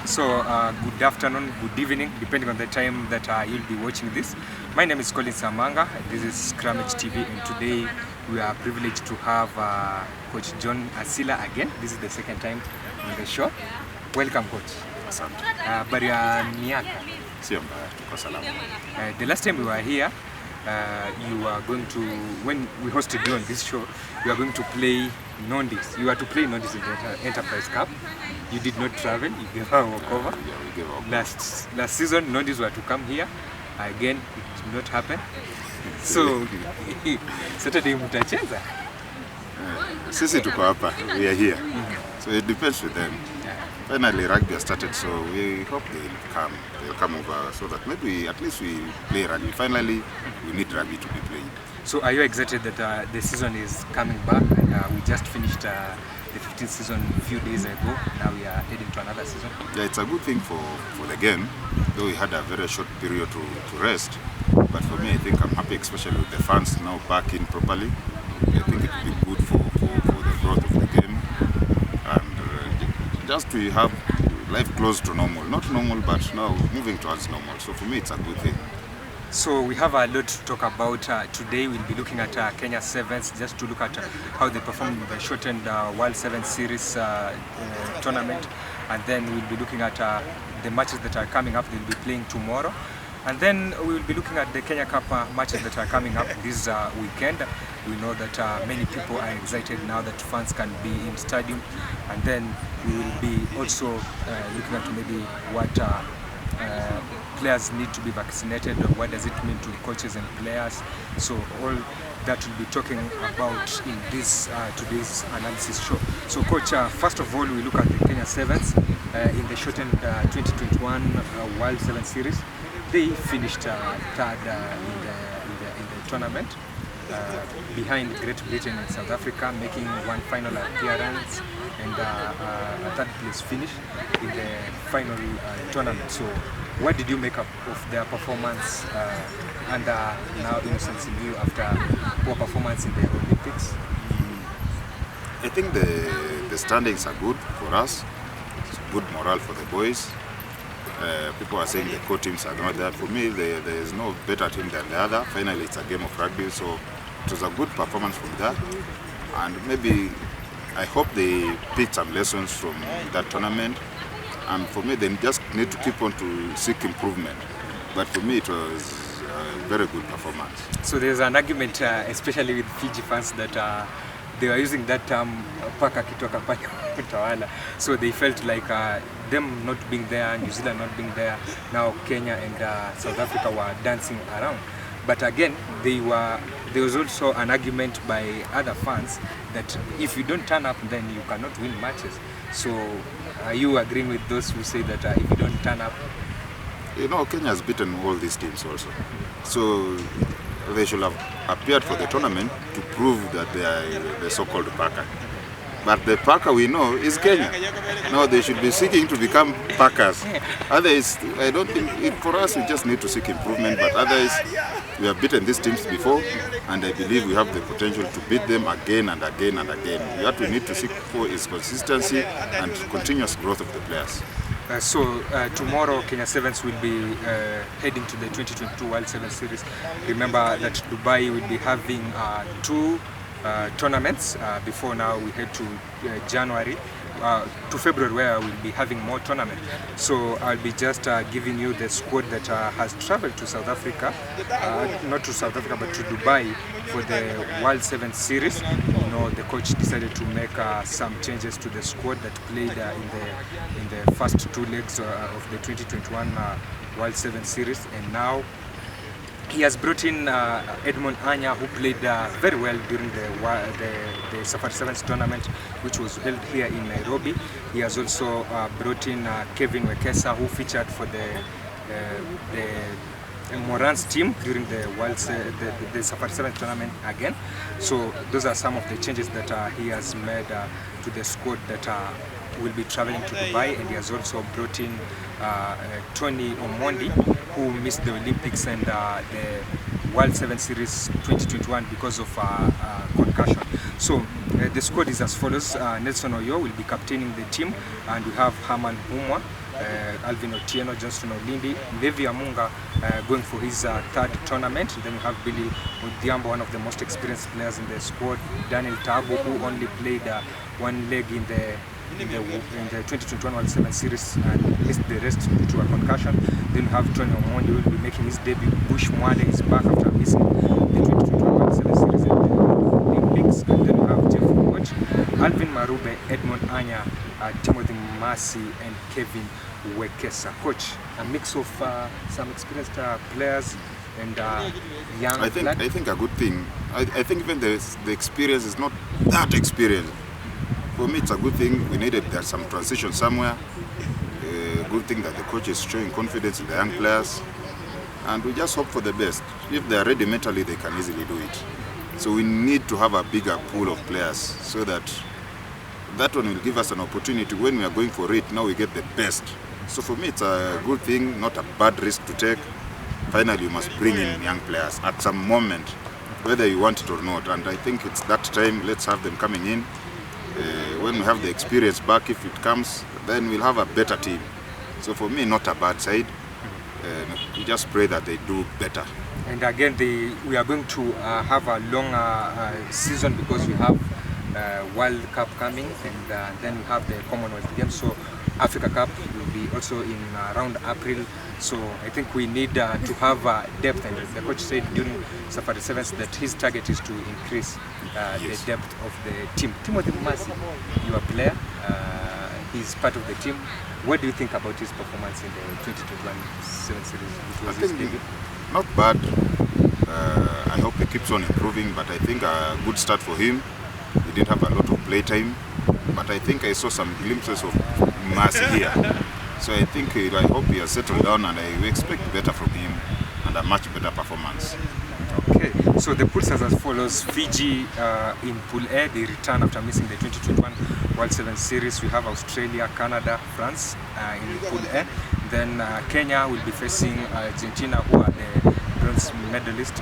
So good afternoon, good evening, depending on the time that you'll be watching this. My name is Colin Samanga. This is Scrummage TV, and today we are privileged to have Coach John Asila again. This is the second time on the show. Welcome, Coach. Habari ya miaka? Sio mbaya, tuko salama. The last time we were here, you were going to, when we hosted you on this show, you were going to play Nondis. You were to play Nondis in the Enterprise Cup. You did not travel, you gave a walkover. Yeah, we gave up. Last season, Nondis were to come here. Again, it did not happen. So, Saturday mutacheza? Sisi tuko hapa, we are here. So it depends with them. Finally, rugby has started, so we hope they'll come over so that maybe at least we play rugby. Finally, we need rugby to be played. So are you excited that the season is coming back? We just finished the 15th season a few days ago. Now we are heading to another season. Yeah, it's a good thing for the game, though we had a very short period to rest. But for me, I think I'm happy, especially with the fans now back in properly. I think it will be good for the growth of the game. And just to have life close to normal. Not normal, but now moving towards normal. So for me, it's a good thing. So we have a lot to talk about. Today we'll be looking at Kenya Sevens, just to look at how they performed in the shortened World Sevens Series tournament. And then we'll be looking at the matches that are coming up. They'll be playing tomorrow. And then we will be looking at the Kenya Cup matches that are coming up this weekend. We know that many people are excited now that fans can be in stadium. And then we will be also looking at maybe what players need to be vaccinated, or what does it mean to coaches and players. So all that we'll be talking about in this today's analysis show. So Coach, first of all, we look at the Kenya Sevens in the shortened 2021 World Sevens Series. They finished third in the tournament, behind Great Britain and South Africa, making one final appearance and a third place finish in the final tournament. So what did you make up of their performance under now Innocence in View after poor performance in the Olympics? I think the standings are good for us. It's good morale for the boys. People are saying the co-teams are not there. For me, there is no better team than the other. Finally, it's a game of rugby, so it was a good performance from that. And maybe I hope they pick some lessons from that tournament. And for me, they just need to keep on to seek improvement. But for me, it was a very good performance. So there's an argument, especially with Fiji fans, that they were using that term paka kitoka panya utawala. So they felt like them not being there, New Zealand not being there, now Kenya and South Africa were dancing around. But again, there was also an argument by other fans that if you don't turn up, then you cannot win matches. So are you agreeing with those who say that if you don't turn up? You know, Kenya has beaten all these teams also. So they should have appeared for the tournament to prove that they are the so-called Paka. But the Paka we know is Kenya. Now they should be seeking to become Pakas. Otherwise, I don't think, for us we just need to seek improvement, but otherwise we have beaten these teams before, and I believe we have the potential to beat them again and again and again. What we need to seek for is consistency and continuous growth of the players. So tomorrow Kenya Sevens will be heading to the 2022 World Sevens Series. Remember that Dubai will be having two tournaments. Before now we head to January to February, where we'll be having more tournaments. So I'll be just giving you the squad that has traveled to South Africa, not to South Africa but to Dubai for the World Sevens Series. You know, the coach decided to make some changes to the squad that played in the first two legs of the 2021 World Sevens Series, and now he has brought in Edmond Anya, who played very well during the Safari Sevens tournament, which was held here in Nairobi. He has also brought in Kevin Wekesa, who featured for the Moran's team during the Safari Sevens tournament again. So those are some of the changes that he has made to the squad that will be traveling to Dubai, and he has also brought in Tony Omondi, who missed the Olympics and the World Sevens Series 2021 because of concussion. So the squad is as follows. Nelson Oyo will be captaining the team, and we have Herman Humwa, Alvin Otieno, Johnston Olindi, Levi Amunga going for his third tournament. Then we have Billy Odhiambo, one of the most experienced players in the squad. Daniel Tabo, who only played one leg in the 2021 World 7 Series and missed the rest due to a concussion. Then we have Tony Omondi, who will be making his debut. Bush Mwale is back after missing the 2021 World 7 Series in the Olympics. And then we have Jeff Watch, Alvin Marube, Edmond Anya, Timothy Masi, and Kevin Wekesa. Coach, a mix of some experienced players and young. I think a good thing. I think even the experience is not that experienced. For me, it's a good thing. We needed some transition somewhere. Good thing that the coach is showing confidence in the young players, and we just hope for the best. If they are ready mentally, they can easily do it. So we need to have a bigger pool of players, so that one will give us an opportunity when we are going for it. Now we get the best. So for me, it's a good thing, not a bad risk to take. Finally, you must bring in young players at some moment, whether you want it or not. And I think it's that time. Let's have them coming in. When we have the experience back, if it comes, then we'll have a better team. So for me, not a bad side. We just pray that they do better. And again, we are going to have a long season, because we have World Cup coming, and then we have the Commonwealth Games. So Africa Cup will be also in around April. So I think we need to have depth, and the coach said during Safari Sevens that his target is to increase the depth of the team. Timothy Masi, you are a player, he's part of the team. What do you think about his performance in the 2021 7 Series? It was his debut. Not bad. I hope he keeps on improving, but I think a good start for him. He didn't have a lot of play time, but I think I saw some glimpses of Masi here. So I think I hope he has settled down, and I expect better from him and a much better performance. Okay, so the pools are as follows. Fiji in Pool A, they return after missing the 2021 World 7 Series. We have Australia, Canada, France in Pool A. Then Kenya will be facing Argentina, who are the bronze medalists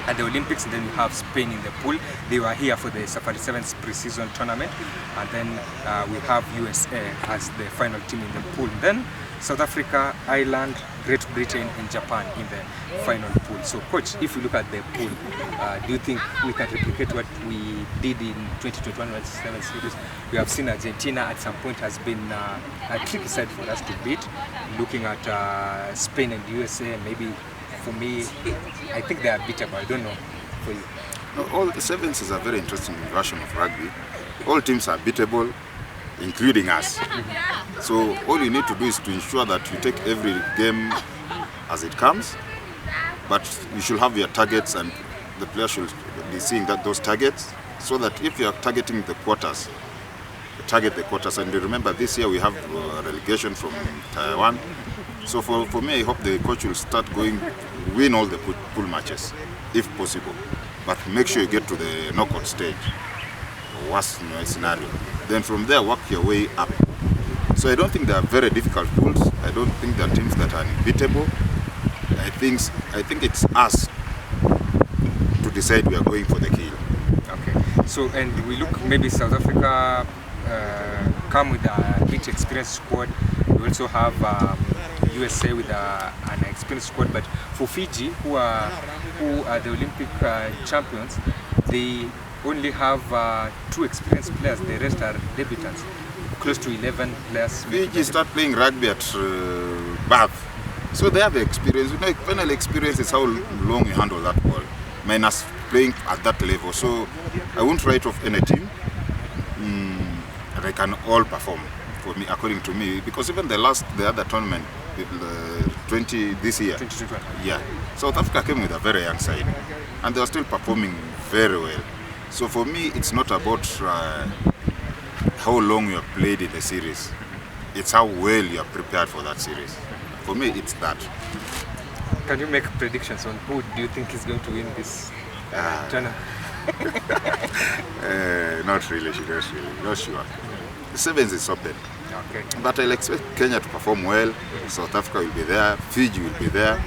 at the Olympics. Then we have Spain in the pool. They were here for the Safari Sevens pre-season tournament. And then we have USA as the final team in the pool. Then South Africa, Ireland, Great Britain, and Japan in the final pool. So, Coach, if you look at the pool, do you think we can replicate what we did in 2021 World 7 Series? We have seen Argentina at some point has been a tricky side for us to beat. Looking at Spain and USA, maybe for me, I think they are beatable. I don't know for you. No, all the sevens is a very interesting version of rugby. All teams are beatable, including us. So all you need to do is to ensure that you take every game as it comes, but you should have your targets, and the player should be seeing those targets, so that if you are targeting the quarters, target the quarters. And remember, this year we have relegation from Taiwan. So for me, I hope the coach will start win all the pool matches, if possible. But make sure you get to the knockout stage, worst scenario. Then from there, work your way up. So I don't think they are very difficult pools. I don't think they are teams that are unbeatable. I think it's us to decide we are going for the kill. Okay. So, and we look, maybe South Africa come with a bit experienced squad. We also have USA with an experienced squad. But for Fiji, who are the Olympic champions, they only have 2 experienced players. The rest are debutants. Close to 11 players. Fiji start playing rugby at birth, so they have the experience. You know, final experience is how long you handle that ball, minus playing at that level. So I won't write off any team. They can all perform for me, according to me, because even the other tournament, this year, 2021. Yeah, South Africa came with a very young side, and they are still performing very well. So for me, it's not about how long you have played in the series. It's how well you are prepared for that series. For me, it's that. Can you make predictions on who do you think is going to win this tournament? Not really, not sure. The sevens is open. Okay. But I'll expect Kenya to perform well. South Africa will be there. Fiji will be there.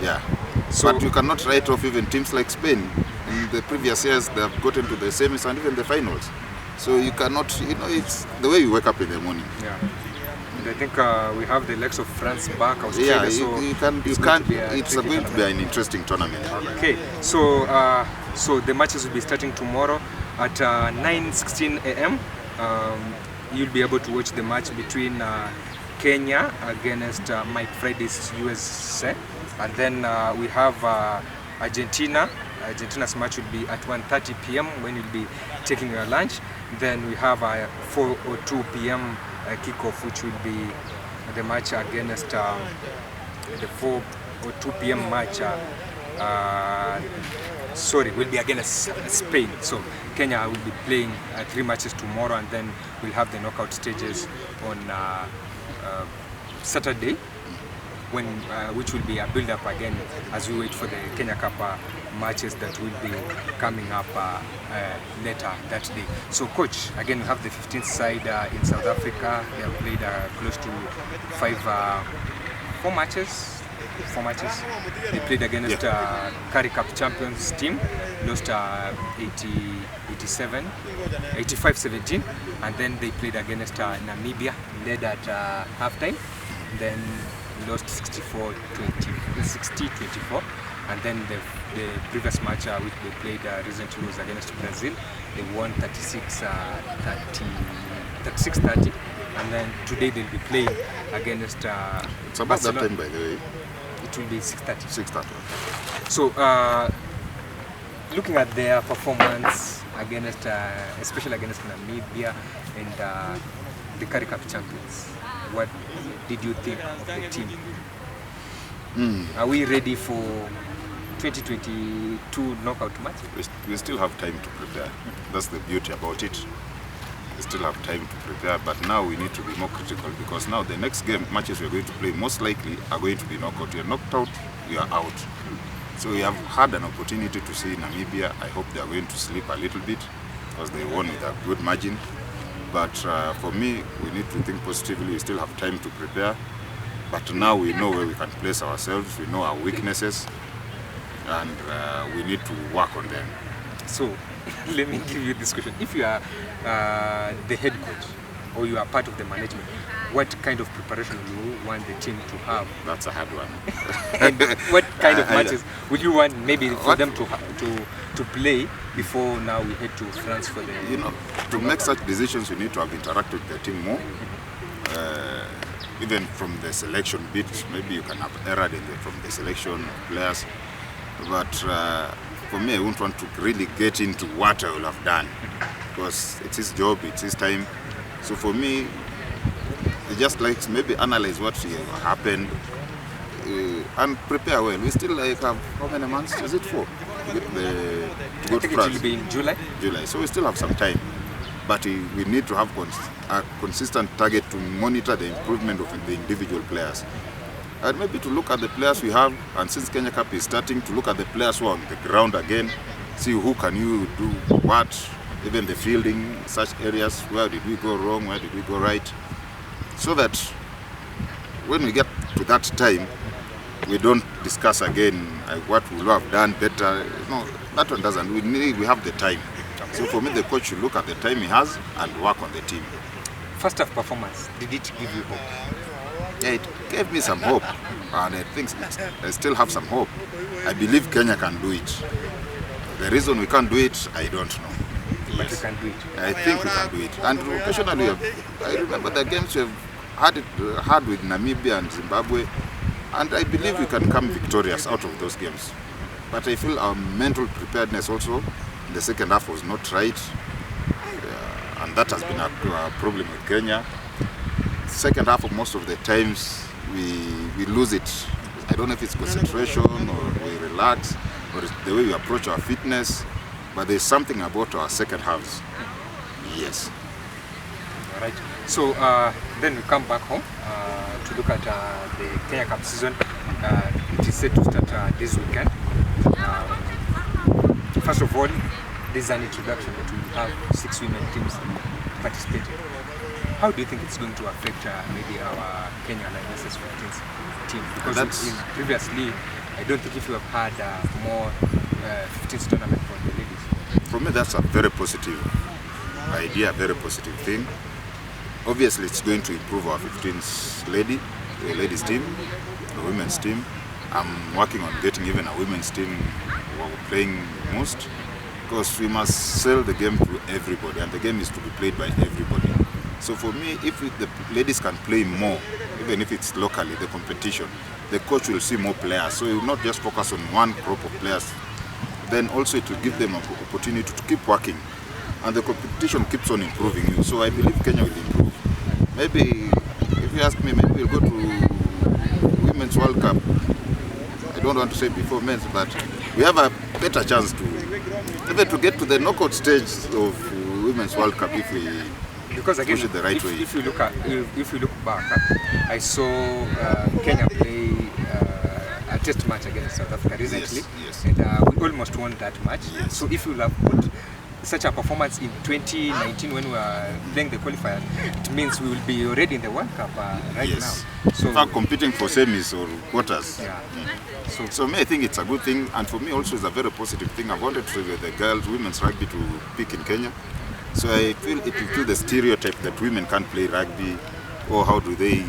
Yeah. So, but you cannot write off even teams like Spain. in the previous years they have gotten to the semis and even the finals. So you cannot, it's the way you wake up in the morning. Yeah. And I think we have the likes of France back, Yeah, Australia, so you can't. It's going to be an interesting tournament. Okay, so so the matches will be starting tomorrow at 9:16 a.m. You'll be able to watch the match between Kenya against Mike Friday's USA, and then we have Argentina. Argentina's match will be at 1:30 p.m. when you'll be taking your lunch. Then we have a 4:02 p.m. Kickoff, which will be the match against the 4:02 p.m. match. Will be against Spain. So Kenya will be playing 3 matches tomorrow, and then we'll have the knockout stages on Saturday, which will be a build-up again as we wait for the Kenya Cup matches that will be coming up later that day. So Coach, again we have the 15th side in South Africa. They have played close to 4 matches. They played against Currie Cup champions team, lost 85-17, and then they played against Namibia, led at halftime, then lost 60-24, and then the previous match which they played recently was against Brazil. They won 36-30, and then today they'll be playing against It's about Barcelona. that time, by the way. It will be 6:30. 6:30. So, looking at their performance against, especially against Namibia and the Currie Cup champions, what did you think of the team? Are we ready for 2022 knockout match? We still have time to prepare. That's the beauty about it. We still have time to prepare, but now we need to be more critical, because now the next game matches we're going to play most likely are going to be knockout. We are knocked out, we are out. So we have had an opportunity to see Namibia. I hope they are going to sleep a little bit because they won with a good margin. But for me, we need to think positively. We still have time to prepare. But now we know where we can place ourselves. We know our weaknesses, and we need to work on them. So, let me give you this question. If you are the head coach or you are part of the management, what kind of preparation do you want the team to have? That's a hard one. And what kind of matches would you want maybe for them to play before now we head to France for the... To make such decisions, you need to have interacted with the team more. Even from the selection bit, maybe you can have erred from the selection of players. But for me, I wouldn't want to really get into what I will have done, because it's his job, it's his time. So for me, just like maybe analyze what happened and prepare well. We still have how many months? Is it 4? To go to France. It will be in July. So we still have some time, but we need to have a consistent target to monitor the improvement of the individual players. And maybe to look at the players we have, and since Kenya Cup is starting, to look at the players who are on the ground again, see who can you do what, even the fielding, such areas, where did we go wrong, where did we go right, so that when we get to that time, we don't discuss again what we will have done better. No, that one doesn't. We have the time. So for me, the coach should look at the time he has and work on the team. First half performance, did it give you hope? Yeah, it gave me some hope, and I think I still have some hope. I believe Kenya can do it. The reason we can't do it, I don't know. But you can do it. I think we can do it. And occasionally, I remember the games we've had with Namibia and Zimbabwe, and I believe we can come victorious out of those games. But I feel our mental preparedness also in the second half was not right, and that has been a problem with Kenya. Second half of most of the times we lose it. I don't know if it's concentration or we relax or it's the way we approach our fitness, but there's something about our second halves. Yes. All right. So then we come back home to look at the Kenya Cup season. It is set to start this weekend. First of all, this is an introduction that we have 6 women teams participating. How do you think it's going to affect maybe our Kenya Lionesses 15th team? Because previously, I don't think if you have had more 15th tournament for the For me, that's a very positive idea, very positive thing. Obviously, it's going to improve our 15s ladies team, the women's team. I'm working on getting even a women's team playing MMUST, because we must sell the game to everybody, and the game is to be played by everybody. So for me, if the ladies can play more, even if it's locally, the competition, the coach will see more players. So he will not just focus on one group of players. Then also it will give them an opportunity to keep working, and the competition keeps on improving. So I believe Kenya will improve. Maybe, if you ask me, maybe we'll go to Women's World Cup. I don't want to say before men's, but we have a better chance to even to get to the knockout stage of Women's World Cup if we because again, push it the right way. If you look back, I saw Kenya play a test match against South Africa recently, yes. and we almost won that match. Yes. So if you have put such a performance in 2019 when we were playing the qualifiers, it means we will be already in the World Cup right Yes. now. So in fact, competing for semis or quarters. yeah. So me, I think it's a good thing, and for me also it's a very positive thing. I wanted to the girls, women's rugby to peak in Kenya. So I feel it will kill the stereotype that women can't play rugby, or how do they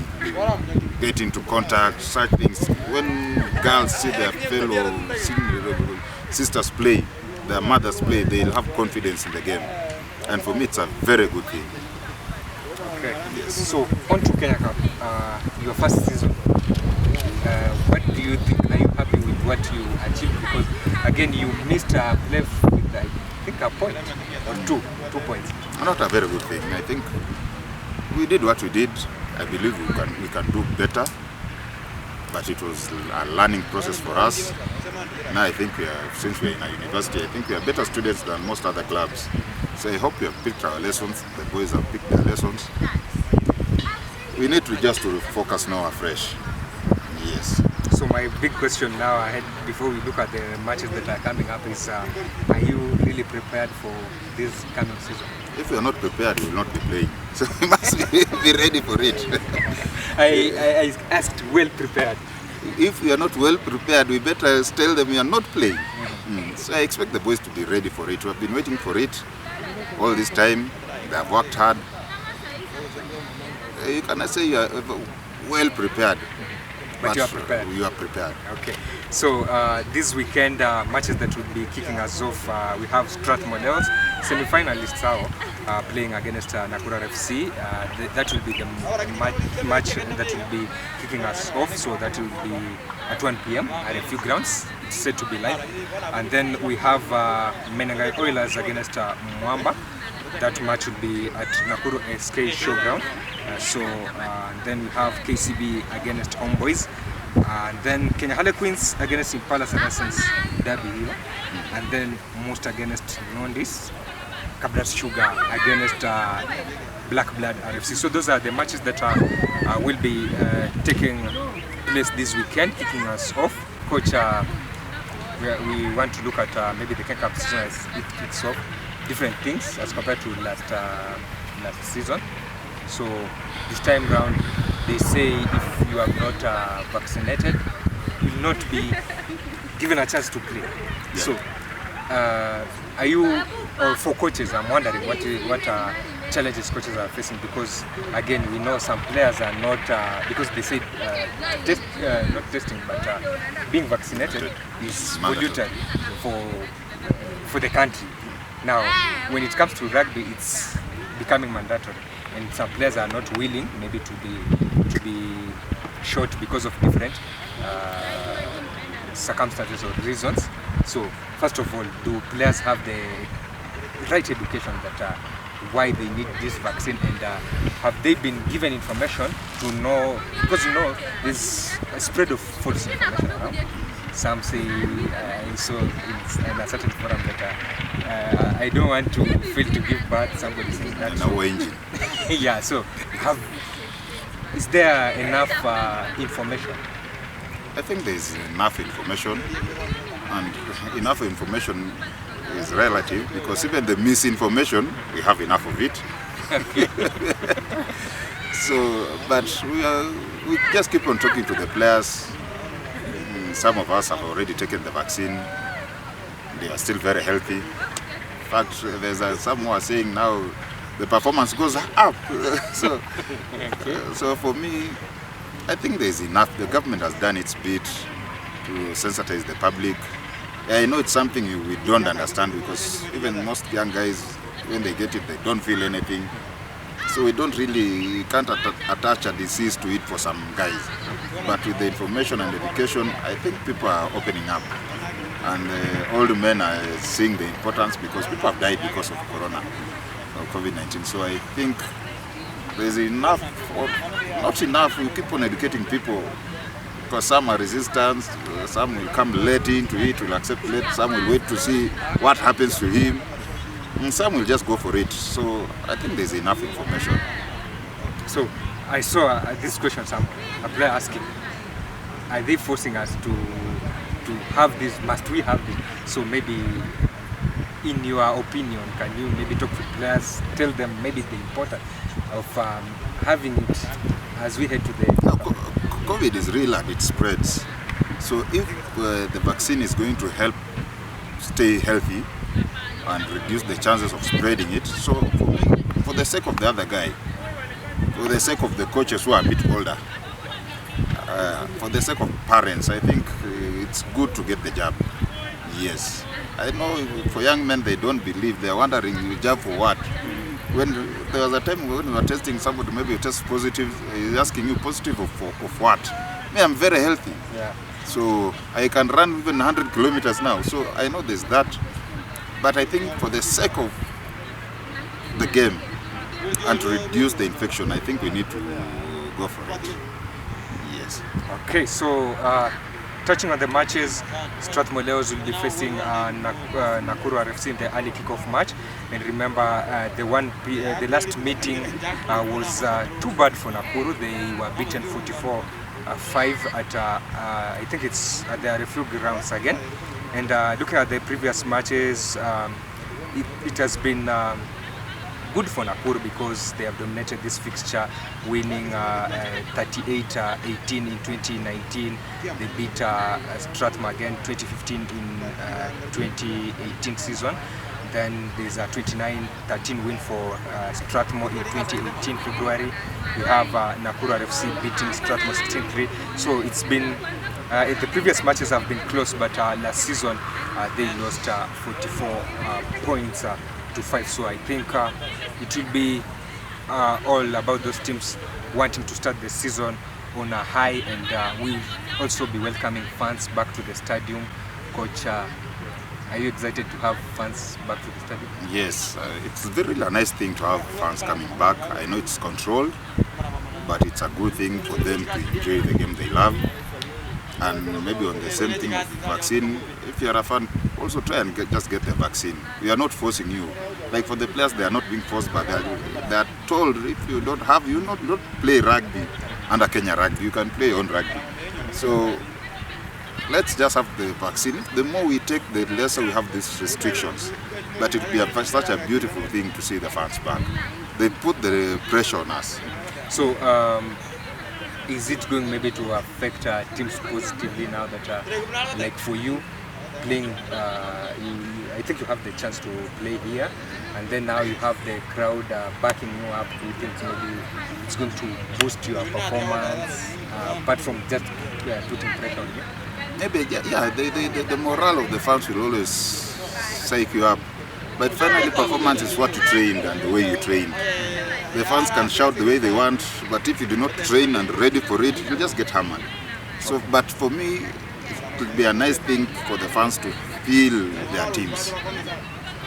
get into contact, such things. When girls see their fellow sisters play, their mothers play, they'll have confidence in the game. And for me, it's a very good thing. Okay. Yes. So on to Kenya Cup, your first season. What do you think? Are you happy with what you achieved? Because again, you missed a play with I think a point or 2 points. Not a very good thing. I think we did what we did. I believe we can do better, but it was a learning process for us. Now I think since we're in a university, I think we are better students than most other clubs. So I hope we have picked our lessons. The boys have picked their lessons. We need to just to focus now afresh. Yes. So my big question now ahead, before we look at the matches that are coming up, is are you really prepared for this coming season? If we are not prepared, we will not be playing. So we must be ready for it. I asked well prepared. If we are not well prepared, we better tell them we are not playing. So I expect the boys to be ready for it. We have been waiting for it all this time. They have worked hard. You cannot say you are well prepared. But you are prepared. You are prepared. Okay. So this weekend, matches that will be kicking us off, we have Strathmore Levels, semi-finalists are playing against Nakura FC. That will be the match that will be kicking us off. So that will be at 1 p.m. at a few grounds. It's set to be live. And then we have Menengai Oilers against Mwamba. That match will be at Nakuru SK Showground. Then we have KCB against Homeboys, and then Kenya Harlequins against Impala Saracens Derby here, and then MMUST against Nondis, Kabras Sugar against Black Blood RFC. So those are the matches that will be taking place this weekend, kicking us off. Coach, we want to look at maybe the Kenya Cup season as it kicks off, different things as compared to last season. So this time round, they say if you are not vaccinated, you will not be given a chance to play. Yeah. So are you, for coaches, I'm wondering what challenges coaches are facing, because again, we know some players are not, because they say not testing, but being vaccinated is voluntary for the country. Now, when it comes to rugby, it's becoming mandatory. And some players are not willing, maybe to be shot because of different circumstances or reasons. So, first of all, do players have the right education that why they need this vaccine, and have they been given information to know? Because there's a spread of false information around. Some say so in a certain forum that I don't want to feel to give birth. Somebody saying that. No engine. Yeah. So, is there enough information? I think there is enough information, and enough information is relative, because even the misinformation, we have enough of it. So, but we just keep on talking to the players. Some of us have already taken the vaccine. They are still very healthy. fact, there's some who are saying now the performance goes up. So, so for me, I think there's enough. The government has done its bit to sensitize the public. I know it's something we don't understand because even most young guys, when they get it, they don't feel anything. So we can't attach a disease to it for some guys. But with the information and education, I think people are opening up. And old men are seeing the importance because people have died because of Corona or COVID-19. So I think there's enough, or not enough, we keep on educating people because some are resistant, some will come late into it, will accept late, some will wait to see what happens to him, and some will just go for it. So I think there's enough information. So I saw this question, a player asking, are they forcing us to have this, must we have this? So maybe in your opinion, can you maybe talk to players, tell them maybe the importance of having it as we head to the... COVID is real and it spreads. So if the vaccine is going to help stay healthy and reduce the chances of spreading it, so for the sake of the other guy, for the sake of the coaches who are a bit older, for the sake of parents, I think it's good to get the jab. Yes. I know for young men, they don't believe. They're wondering, you jab for what? When there was a time when we were testing somebody, maybe you test positive, he's asking you positive of what? Me, I'm very healthy. Yeah. So I can run even 100 kilometers now. So I know there's that. But I think for the sake of the game and to reduce the infection, I think we need to go for it. Yes. Okay, so touching on the matches, Strathmore Leos will be facing Nakuru RFC in the early kickoff match. And remember, the last meeting was too bad for Nakuru. They were beaten 44-5 at I think it's at the RFU grounds again. And looking at the previous matches, it has been good for Nakuru because they have dominated this fixture, winning 38-18 in 2019. They beat Strathmore again 2015 in 2018 season. Then there's a 29-13 win for Strathmore in 2018 February. We have Nakuru RFC beating Strathmore 16-3. So it's been the previous matches have been close, but last season they lost 44 points to 5. So I think it will be all about those teams wanting to start the season on a high, and we'll also be welcoming fans back to the stadium. Coach, are you excited to have fans back to the stadium? Yes, it's really a nice thing to have fans coming back. I know it's controlled, but it's a good thing for them to enjoy the game they love. And maybe on the same thing with the vaccine, if you're a fan, also try and just get the vaccine. We are not forcing you. Like for the players, they are not being forced, but they are told if you don't have, you not play rugby under Kenya Rugby. You can play your own rugby. So let's just have the vaccine. The more we take, the lesser we have these restrictions. But it will be such a beautiful thing to see the fans back. They put the pressure on us. So is it going maybe to affect teams positively now that, like for you, playing, I think you have the chance to play here, and then now you have the crowd backing you up. Do you think maybe it's going to boost your performance, apart from just putting pressure on you? Maybe, yeah, the morale of the fans will always psych you up. But finally, performance is what you trained and the way you train. The fans can shout the way they want, but if you do not train and ready for it, you'll just get hammered. So, but for me, it would be a nice thing for the fans to feel their teams,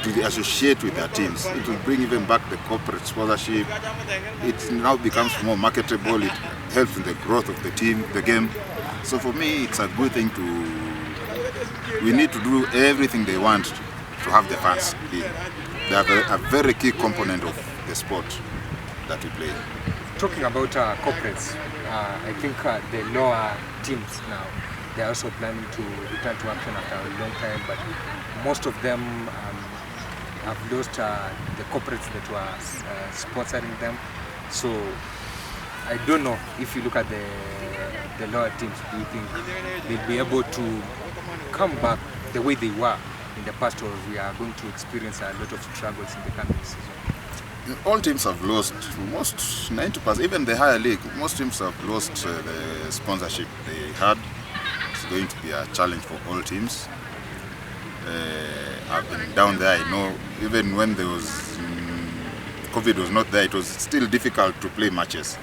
to associate with their teams. It will bring even back the corporate sponsorship. It now becomes more marketable. It helps in the growth of the team, the game. So for me, it's a good thing we need to do everything they want to have the fans in. They are a very key component of the sport that we play. Talking about corporates, I think the lower teams now, they are also planning to return to action after a long time, but most of them have lost the corporates that were sponsoring them. So I don't know if you look at the lower teams, do you think they'll be able to come back the way they were in the past, or we are going to experience a lot of struggles in the coming season? All teams have lost, most 90%, even the higher league, most teams have lost the sponsorship they had. It's going to be a challenge for all teams. I've been down there, I know, even when there was COVID was not there, it was still difficult to play matches.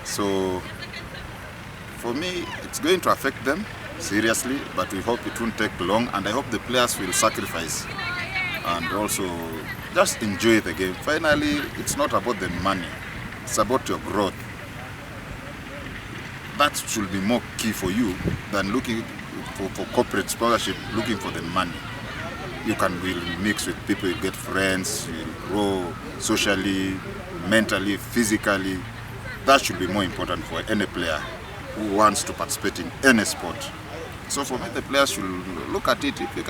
So for me, it's going to affect them seriously, but we hope it won't take long, and I hope the players will sacrifice and also just enjoy the game. Finally, it's not about the money, it's about your growth. That should be more key for you than looking for corporate sponsorship, looking for the money. You can really mix with people, you get friends, you grow socially, mentally, physically. That should be more important for any player who wants to participate in any sport. So for me, the players should look at it. If you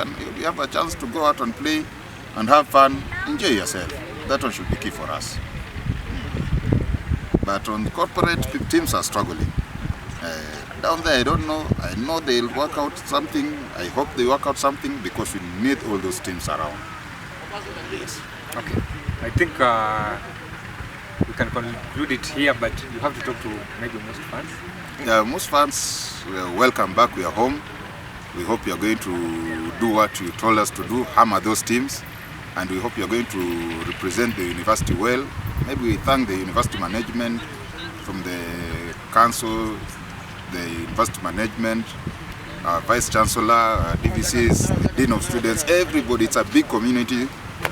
have a chance to go out and play and have fun, enjoy yourself. That one should be key for us. But on the corporate, teams are struggling. Down there, I don't know. I know they'll work out something. I hope they work out something, because we need all those teams around. Yes. Okay. I think we can conclude it here, but you have to talk to maybe most fans. Yeah, most fans, welcome back. We are home. We hope you are going to do what you told us to do, hammer those teams, and we hope you are going to represent the university well. Maybe we thank the university management, from the council, the university management, our vice chancellor, DVCs, the dean of students, everybody. It's a big community,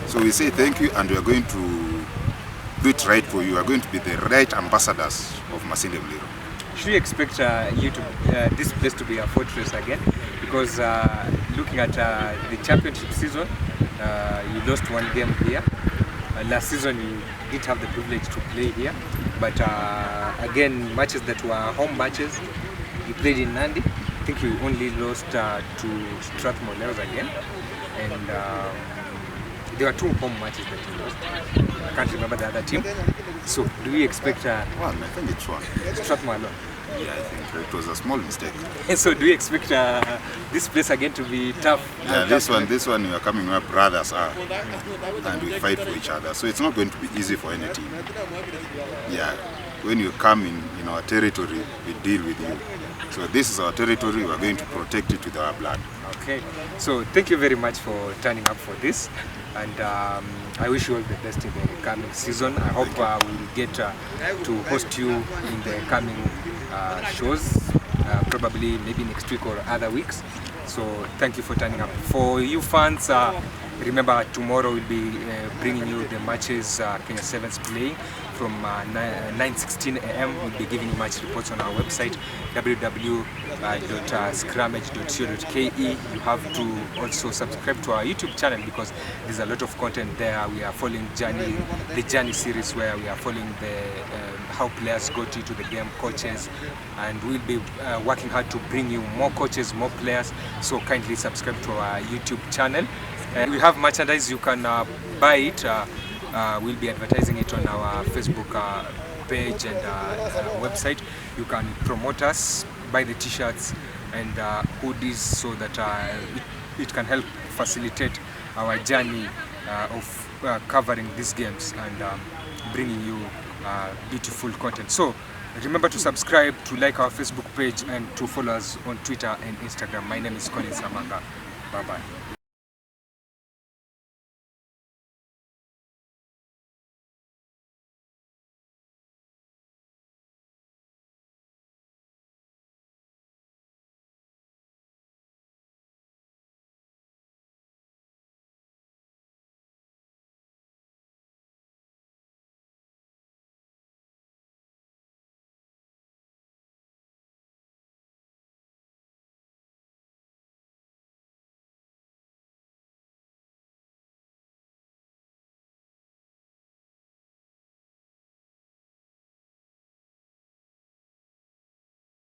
so we say thank you, and we are going to do it right for you. We are going to be the right ambassadors of Masinde Muliro. Should we expect this place to be a fortress again? Because looking at the championship season, you lost one game here. Last season you didn't have the privilege to play here, but again, matches that were home matches, you played in Nandi. I think you only lost to Strathmore again, and there were 2 home matches that you lost. I can't remember the other team. So do we expect one? I think it's one. Strathmore alone? Yeah, I think it was a small mistake. And so do we expect this place again to be tough? Yeah, this one we are coming where brothers are, and we fight for each other. So it's not going to be easy for any team. Yeah, when you come in our territory, we deal with you. So this is our territory, we are going to protect it with our blood. Okay, so thank you very much for turning up for this, and I wish you all the best in the coming season. I hope we'll get to host you in the coming shows, probably maybe next week or other weeks. So thank you for turning up. For you fans, remember tomorrow we'll be bringing you the matches Kenya Sevens playing from 9:16 a.m. We'll be giving you match reports on our website www.scrummage.co.ke. You have to also subscribe to our YouTube channel, because there's a lot of content there. We are following the Journey series, where we are following the how players got into the game, coaches, and we'll be working hard to bring you more coaches, more players. So kindly subscribe to our YouTube channel. We have merchandise, you can buy it. We'll be advertising it on our Facebook page and website. You can promote us, buy the t-shirts and hoodies, so that it can help facilitate our journey of covering these games and bringing you beautiful content. So remember to subscribe, to like our Facebook page, and to follow us on Twitter and Instagram. My name is Colin Samanga. Bye bye.